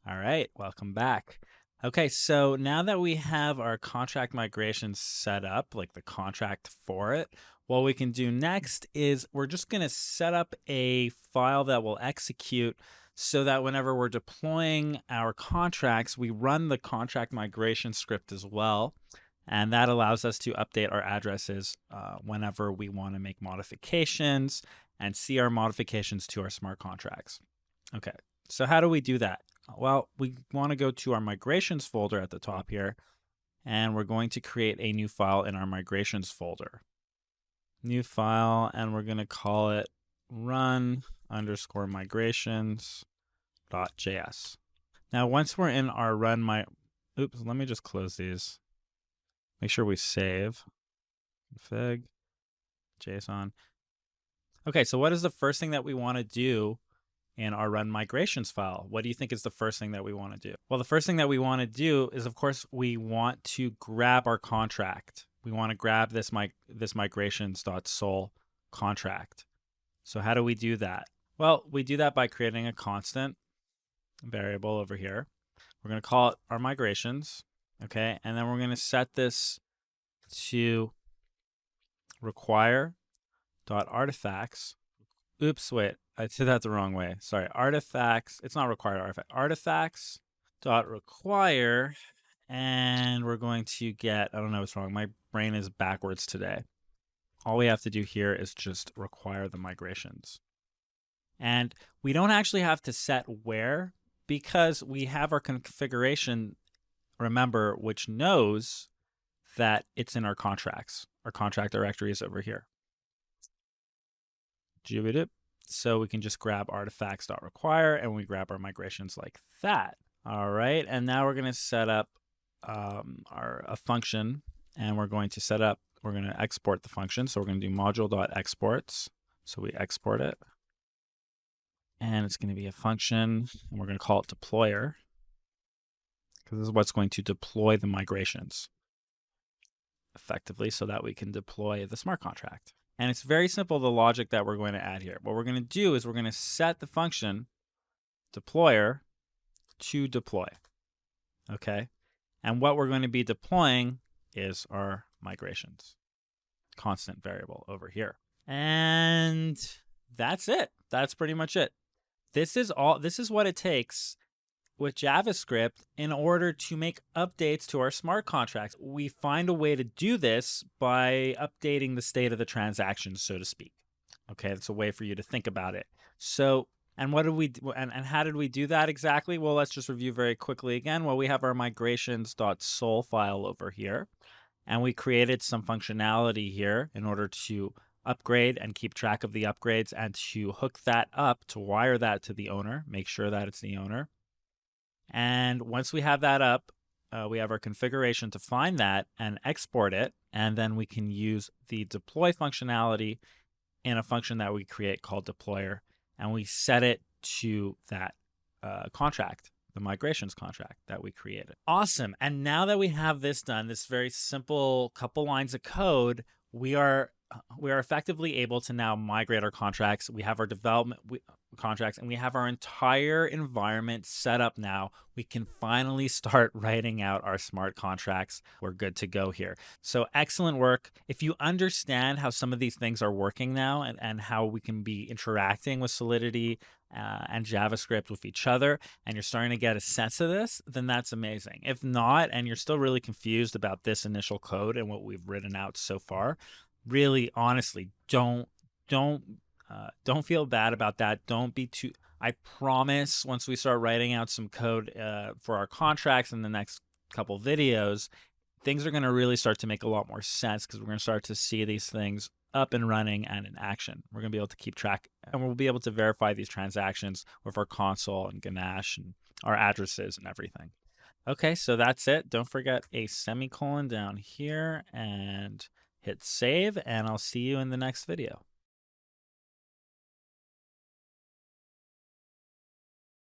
All right, welcome back. Okay, so now that we have our contract migration set up, like the contract for it, what we can do next is we're just going to set up a file that will execute so that whenever we're deploying our contracts, we run the contract migration script as well. And that allows us to update our addresses whenever we want to make modifications and see our modifications to our smart contracts. Okay, so how do we do that? Well, we want to go to our migrations folder at the top here, and we're going to create a new file in our migrations folder. New file, and we're going to call it run_migrations.js. Now, once we're in our oops, let me just close these. Make sure we save. Config, JSON. Okay, so what is the first thing that we want to do in our run migrations file? What do you think is the first thing that we want to do? Well, the first thing that we want to do is, of course, we want to grab our contract. We want to grab this migrations.sol contract. So how do we do that? Well, we do that by creating a constant variable over here. We're going to call it our migrations, okay? And then we're going to set this to require.artifacts. Oops, wait, I said that the wrong way. Sorry, artifacts. It's not required artifact. Artifacts.require, and we're going to get, I don't know what's wrong. My brain is backwards today. All we have to do here is just require the migrations. And we don't actually have to set where, because we have our configuration, remember, which knows that it's in our contracts. Our contract directory is over here. So we can just grab artifacts.require and we grab our migrations like that. All right, and now we're going to set up a function, and we're going to export the function. So we're going to do module.exports. So we export it, and it's going to be a function, and we're going to call it deployer, because this is what's going to deploy the migrations effectively so that we can deploy the smart contract. And it's very simple, the logic that we're going to add here. What we're going to do is we're going to set the function deployer to deploy, okay? And what we're going to be deploying is our migrations, constant variable over here. And that's it. That's pretty much it. This is what it takes with JavaScript in order to make updates to our smart contracts. We find a way to do this by updating the state of the transactions, so to speak. Okay, that's a way for you to think about it. So, and what did we do, and how did we do that exactly? Well, let's just review very quickly again. Well, we have our migrations.sol file over here, and we created some functionality here in order to upgrade and keep track of the upgrades and to hook that up, to wire that to the owner, make sure that it's the owner. And once we have that up, we have our configuration to find that and export it. And then we can use the deploy functionality in a function that we create called deployer. And we set it to that contract, the migrations contract that we created. Awesome. And now that we have this done, this very simple couple lines of code, we are effectively able to now migrate our contracts. We have our development contracts, and we have our entire environment set up now. We can finally start writing out our smart contracts. We're good to go here. So excellent work. If you understand how some of these things are working now and how we can be interacting with Solidity and JavaScript with each other, and you're starting to get a sense of this, then that's amazing. If not, and you're still really confused about this initial code and what we've written out so far, really, honestly, don't feel bad about that. Don't be too. I promise once we start writing out some code for our contracts in the next couple videos, things are going to really start to make a lot more sense, because we're going to start to see these things up and running and in action. We're going to be able to keep track, and we'll be able to verify these transactions with our console and Ganache and our addresses and everything. Okay, so that's it. Don't forget a semicolon down here and hit save, and I'll see you in the next video.